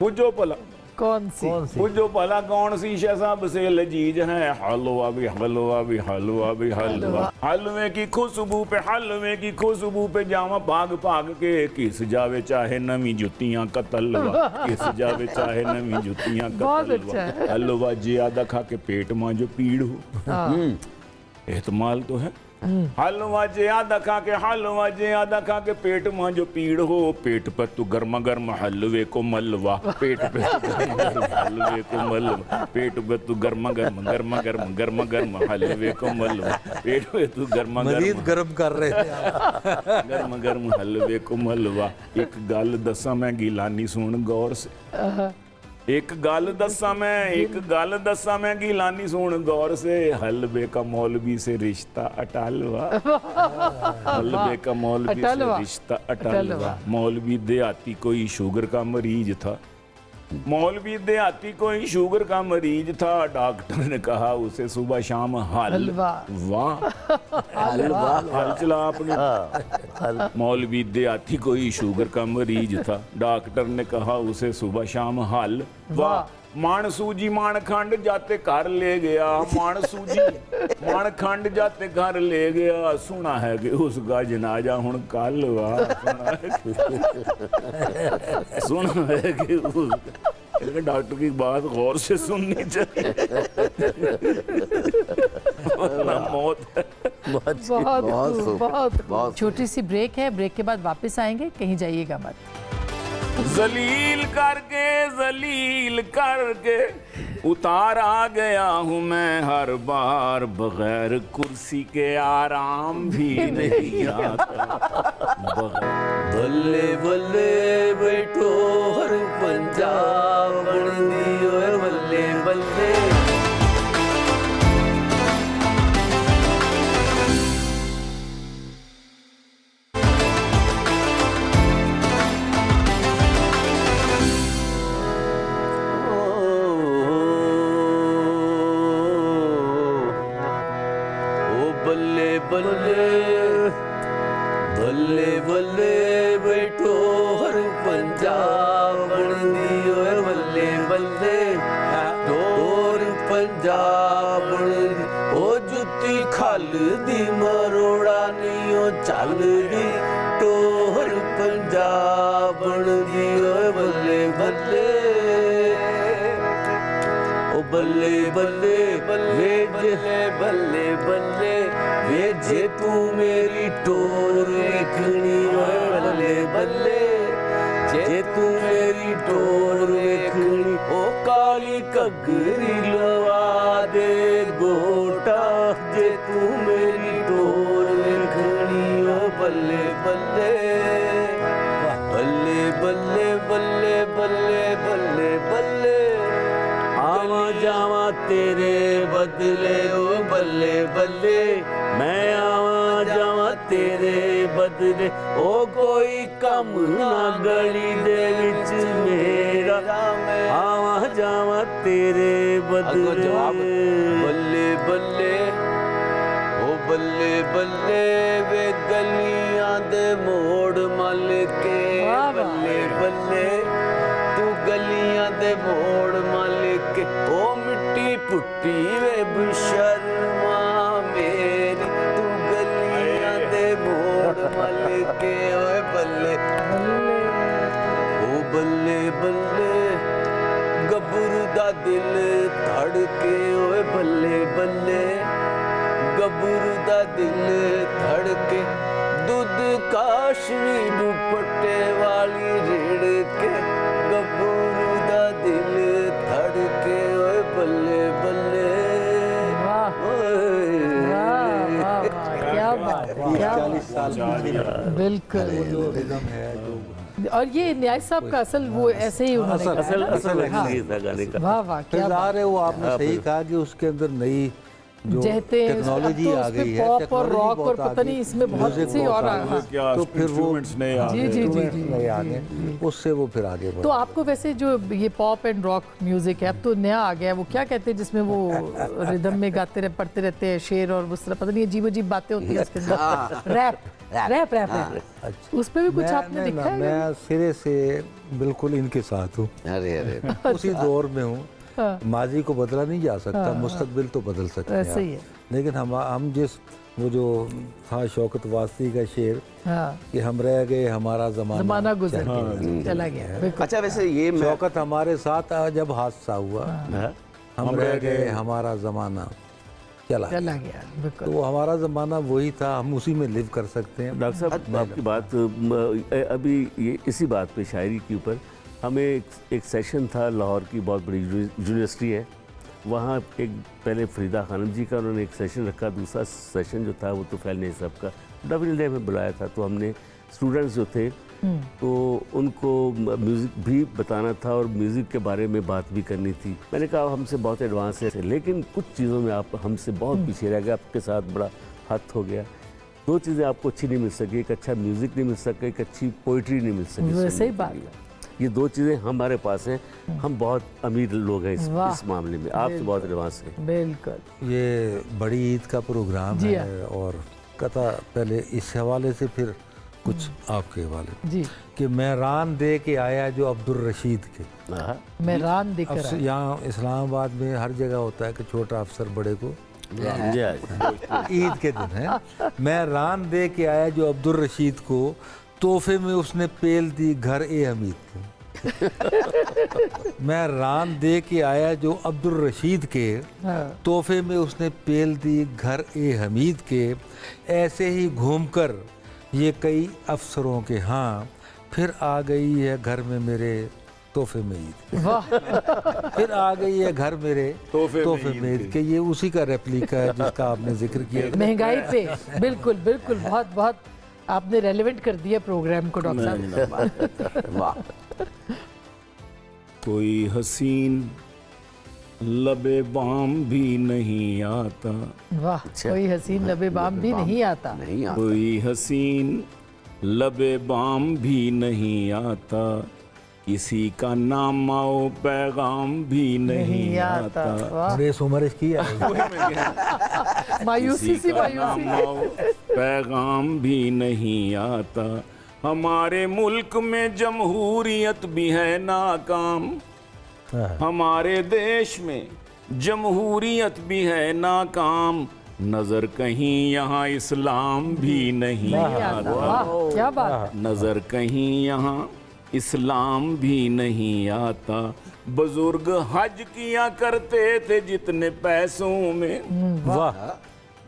बुझो भला कौन सी? बुझो भला कौन सी शय सबसे लजीज है? हलवा भी हलवा भी हलवा भी हलवा। हलवे की खुशबू पे, हलवे की खुशबू पे जावा भाग भाग के, किस जावे चाहे नवी जुतियां का तलवा, किस जावे चाहे नवी जुतियां का बहुत तलवा। अच्छा है। हलवा ज्यादा खा के पेट में जो पीड़ हो, एहतमाल तो है। हलवा ज्यादा खा के, हलवा ज्यादा खा के पेट में जो पीड़ हो, पेट पर तू गर्मा गर्म हलवे को मलवा, पेट पे तू गर्मा गर्म हलवे को मलवा, पेट पे तू गर्मा गर्म गर्मा गर्म गर्मा गर्म हलवे को मलवा, पेट पे तू गर्मा मजीद गर्म गर्म कर रहे थे आप। गर्म गर्म हलवे को मलवा। एक गल दसा मैं गिलानी सुन गौर से, एक गल दसा मैं, एक गल दसा मैं गिलानी सुन गौर से, हलवे का मौलवी से रिश्ता अटालवा, हलवे का मौलवी से अटलवा। रिश्ता अटालवा। मौलवी देहाती कोई शुगर का मरीज था, मौलवी देहाती कोई शुगर का मरीज था, डॉक्टर ने कहा उसे सुबह शाम हलवा। वाह हल चला आपने। मौलवी देहाती कोई शुगर का मरीज था, डॉक्टर ने कहा उसे सुबह शाम हल वाह। मान सूजी मान खंड जाते घर ले गया, मान सूजी मान खंड जाते घर ले गया, सुना है कि उसका जनाजा हुण कल वा, सुना है कि डॉक्टर की बात गौर से सुननी चाहिए, मौत है। बहुत खूब, बहुत। छोटी सी ब्रेक है, ब्रेक के बाद वापस आएंगे, कहीं जाइएगा मत। जलील करके उतार आ गया हूँ मैं हर बार, बगैर कुर्सी के आराम भी नहीं आता। बल्ले बल्ले बैठो हर पंजाब बन दियो बल्ले बल्ले। बल्ले बल्ले बल्ले बल्ले बैठो हर पंजाब बन दियो बल्ले बल्ले। टोर पंजाब ओ जुत्ती खल दी मरोड़ा नहीं ओ चल दी। टोर पंजाब बन दियो बल्ले बल्ले। ओ बल्ले बल्ले बल्ले बल्ले बल्ले बल्ले वे जे तू मेरी टोर देखनी ओए बल्ले बल्ले। जे तू मेरी टोर देखनी ओ काली कगरी लवा दे गोटा। जे तू मेरी टोर देखनी ओ बल्ले बल्ले बल्ले बल्ले बल्ले बल्ले बल्ले बल्ले। आवा जावा तेरे बदले ओ बल्ले बल्ले। मैं आवा जावा तेरे बदले ओ कोई कम ना गली दे विच मेरा। आवा जावा तेरे बदले। बल्ले बल्ले ओ बल्ले बल्ले वे गलियां दे मोड़ मल के। बल्ले बल्ले तू गलियां दे मोड़ मल के ओ मिट्टी पुट्टी वे बशर्मा मेरी। तू गलियां दे मोड़ मल के ओए बल्ले ओ बल्ले बल्ले। गबरू दा दिल धड़के ओए बल्ले बल्ले। गबरू दा दिल धड़के दूध काशवी दुपट्टे वाली रेड़ के। गबरू दा दिल धड़के ओए बल्ले बल्ले। वाह ओए वाह वाह वाह, क्या बात, क्या 40 साल बात। बिल्कुल। जो रिदम है जो और ये न्याय साहब का असल वो ऐसे ही उन्होंने असल- गाया ना? असल हाँ। ये था गाने का। वाह वाह, क्या बात। फिलहाल है वो आपने सही कहा कि उसके अंदर नई जो जहते हैं, टेक्नोलॉजी अब तो आ उसमें गई है, पॉप और टेक्नोलॉजी रॉक बहुत और आ पता गई, नहीं इसमें बहुत म्यूजिक सी और बहुत आ हाँ। क्या तो फिर वो इंस्ट्रूमेंट्स नए आ जी, गए। जी, जी, इंस्ट्रूमेंट्स जी, नए आ जी, गए, उससे वो फिर आगे बढ़े। तो आपको वैसे जो ये पॉप एंड रॉक म्यूजिक है अब तो नया आ गया है, वो क्या कहते हैं जिसमें वो रिदम में गाते रहे पढ़ते रहते हैं शेर और उस तरह पता नहीं अजीब अजीब बातें होती है उसके अंदर। रैप रैप रैप रैप उस पे भी कुछ आपने मैं देखा है? मैं सिरे से बिल्कुल इनके साथ हूँ, अरे अरे उसी दौर में हूँ। माजी को बदला नहीं जा सकता, मुस्तकबिल तो बदल सकते हैं ऐसे ही है। लेकिन हम जिस वो जो था शौकत वासी का शेर हाँ, कि हम रह गए हमारा जमाना ज़माना गुजर गया, चला गया। बिल्कुल। अच्छा वैसे ये मैं शौकत हमारे साथ जब हादसा हुआ, हाँ? हम रह गए हमारा ज़माना चला चला गया, तो बिल्कुल। वो हमारा ज़माना वही था, हम उसी में लिव कर सकते हैं। डॉक्टर साहब आपकी बात अभी ये इसी बात पे शायरी के ऊपर हमें एक सेशन था लाहौर की बहुत बड़ी यूनिवर्सिटी है, वहाँ एक पहले फरीदा खानम जी का उन्होंने एक सेशन रखा, दूसरा सेशन जो था वो तो फैल नहीं साहब का डबल डे में बुलाया था। तो हमने स्टूडेंट्स जो थे तो उनको म्यूज़िक भी बताना था और म्यूज़िक के बारे में बात भी करनी थी। मैंने कहा हमसे बहुत एडवांस है लेकिन कुछ चीज़ों में आप हमसे बहुत पीछे रह गए, आपके साथ बड़ा हद हो गया। दो चीज़ें आपको अच्छी नहीं मिल सकी, एक अच्छा म्यूज़िक नहीं मिल सका, एक अच्छी पोइट्री नहीं मिल सकी। सही बात है। ये दो चीज़ें हमारे पास हैं, हम बहुत अमीर लोग हैं वाह। इस मामले में, आपसे बहुत एडवांस हैं। बिल्कुल। ये बड़ी ईद का प्रोग्राम जी है और कथा पहले इस हवाले से फिर कुछ आपके हवाले जी, कि मैं रान दे के आया जो अब्दुल रशीद के। हाँ, मैं रान देकर अफसर आया। यहाँ इस्लामाबाद में हर जगह होता है कि छोटा अफसर बड़े को जी, हाँ। ईद के दिन है। मैं रान दे के आया जो अब्दुल रशीद को, तोहफे में उसने पेल दी घर ए हमीद को। मैं रान दे के आया जो अब्दुल रशीद के, हाँ। तोहफे में उसने पेल दी घर ए हमीद के। ऐसे ही घूमकर ये कई अफसरों के हाँ, फिर आ गई है घर में मेरे तोहफे में ईद। वाह फिर आ गई है घर मेरे तोहफे तोहफे में ईद के, ये उसी का रेप्लिका है जिसका आपने जिक्र किया था। महंगाई पे बिल्कुल बिल्कुल बहुत बहुत आपने रेलेवेंट कर दिया प्रोग्राम को डॉक्टर साहब। वाह। कोई हसीन लबे बाम भी नहीं आता, वाह कोई हसीन लबे बाम भी नहीं आता। नहीं आता। कोई हसीन लबे बाम भी नहीं आता, किसी का नाम आओ पैगाम भी नहीं आता। वाह बेसुमर इसकी है। मायूसी किसी सी का नाम मायूसी। आओ पैगाम भी नहीं आता। हमारे मुल्क में जमहूरियत भी है नाकाम, हमारे देश में जमहूरियत भी है नाकाम, नजर कहीं यहाँ इस्लाम भी नहीं नहीं आता। वाह क्या बात है। नजर कहीं यहाँ इस्लाम भी नहीं आता। बुजुर्ग हज किया करते थे जितने पैसों में, वाह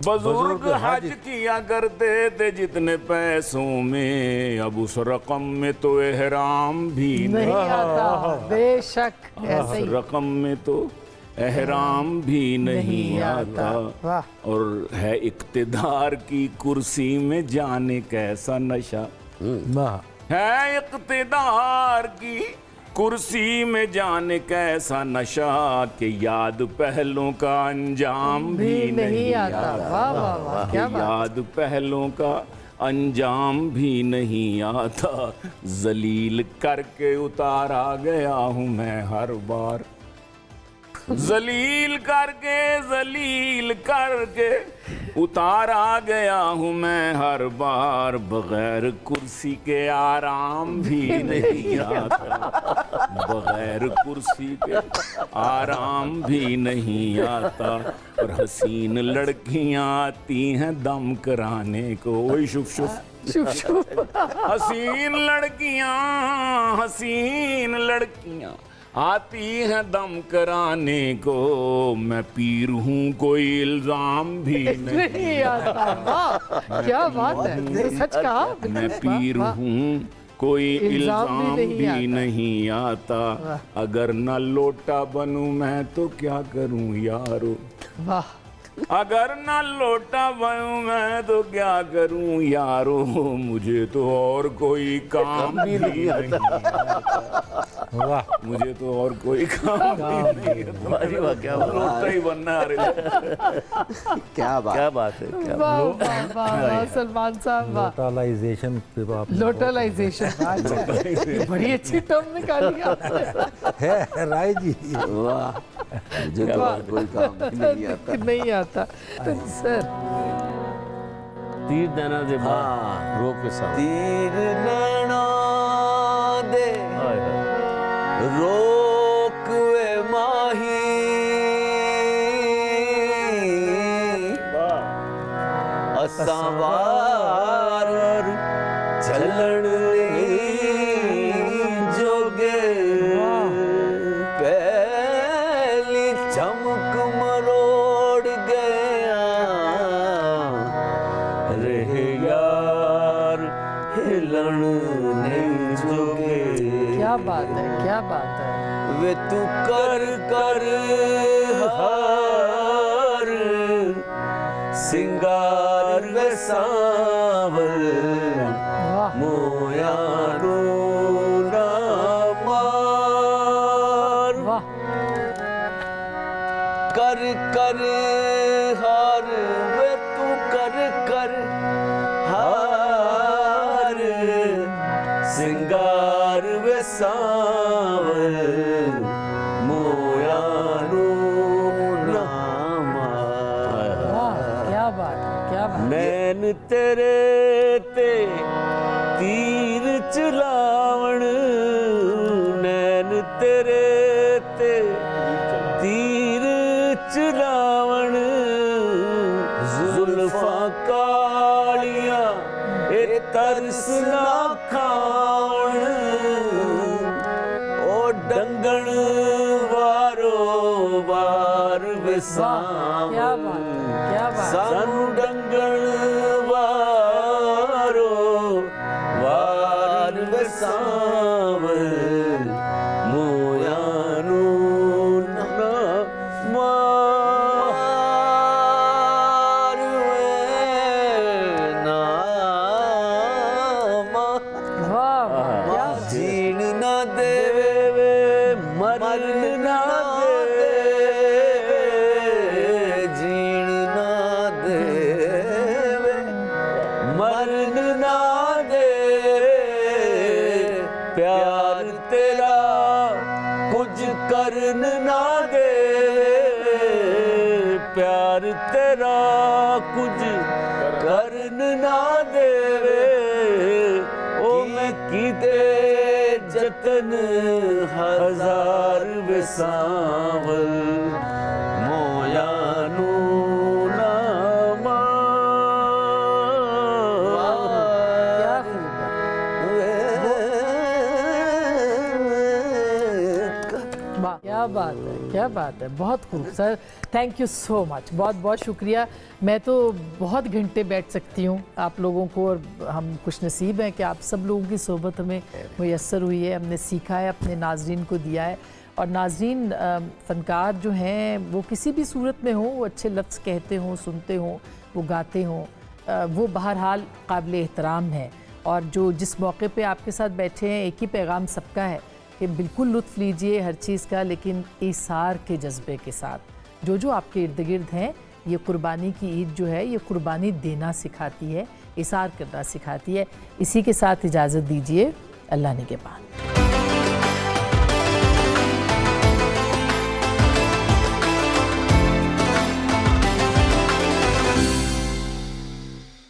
बुजुर्ग हज किया करते थे जितने पैसों में, अब उस रकम में तो एहराम भी नहीं आता बेशक ऐसे उस ही रकम में तो एहराम भी नहीं आता। वाह और है इक्तिदार की कुर्सी में जाने कैसा नशा, वाह है इक्तिदार की कुर्सी में जाने कैसा नशा, के याद पहलों का अंजाम भी नहीं आता। वाह वाह वाह क्या के बात। याद पहलों का अंजाम भी नहीं आता। जलील करके उतारा गया हूँ मैं हर बार, जलील करके उतारा गया हूँ मैं हर बार, बगैर कुर्सी के आराम भी नहीं आता, बगैर कुर्सी के आराम भी नहीं आता। और हसीन लड़कियां आती हैं दम कराने को, वही शुभ शुभ शुभ शुभ। हसीन लड़कियां आती हैं दम कराने को, मैं पीर हूँ कोई इल्जाम भी नहीं आता। वाह क्या बात है। सच कहा मैं पीर हूँ कोई इल्जाम भी नहीं आता। अगर न लोटा बनूं मैं तो क्या करूं यारो, वाह अगर न लोटा बनूं मैं तो क्या करूं यारो, मुझे तो और कोई काम भी नहीं आता। वाह मुझे तो और कोई काम भी नहीं आता। अरे वाह क्या बात, लोटा ही बनना है। क्या बात। क्या बात है, क्या बात। वाह वाह वाह वाह सलमान साहब वाह। लोटलाइजेशन पे आप लोटलाइजेशन बड़ी अच्छी टर्म निकाली आपने। है राय जी। वाह मुझे तो और कोई काम भी नहीं आता। नहीं आता तो सर तीर नैना दे हाँ। रोक के साथ तीर नैना दे हाय हाय। रोक वे माही, असावार झलण जोगे, पहली चमक मरोड़ गया रे यार हिलण नहीं जोगे। क्या बात है क्या बात है। वे तू कर कर हार सिंगार वे सांवल, वाह मोया रो ना मार। वाह कर कर हार वे तू कर कर हार सिंगार वे सांवल, मोया रो ना मार। वाह क्या बात है क्या बात है। नैन तेरे ते तीर चलावण, नैन तेरे ते तीर चलावण, जुल्फा कालियां ए तरस ना खावण, ओ डंगण वारो वार विसावण। क्या बात है क्या बात है। सानू डंगण वारो वार वसावल, मरन ना दे प्यार तेरा कुछ करन ना दे प्यार तेरा कुछ करन ना दे ओ मैं कीते जतन हजार विसावल मोया नू ना क्या खूब है। वाह, क्या बात है, क्या बात है, बहुत खूब sir. Thank you so much, बहुत बहुत शुक्रिया। मैं तो बहुत घंटे बैठ सकती हूँ आप लोगों को, और हम खुशनसीब हैं कि आप सब लोगों की सोहबत हमें मुयस्सर हुई है, हमने सीखा है, अपने नाजरीन को दिया है। और नाजरीन फ़नकार जो हैं वो किसी भी सूरत में हों, वो अच्छे लफ्ज़ कहते हों, सुनते हों, वो गाते हों, वो बहरहाल काबिल एहतराम है। और जो जिस मौके पे आपके साथ बैठे हैं, एक ही पैगाम सबका है कि बिल्कुल लुत्फ़ लीजिए हर चीज़ का, लेकिन ईसार के जज्बे के साथ। जो आपके इर्द गिर्द हैं, ये कुर्बानी की ईद जो है, ये कुर्बानी देना सिखाती है, ईसार करना सिखाती है। इसी के साथ इजाज़त दीजिए, अल्लाह निगहबान।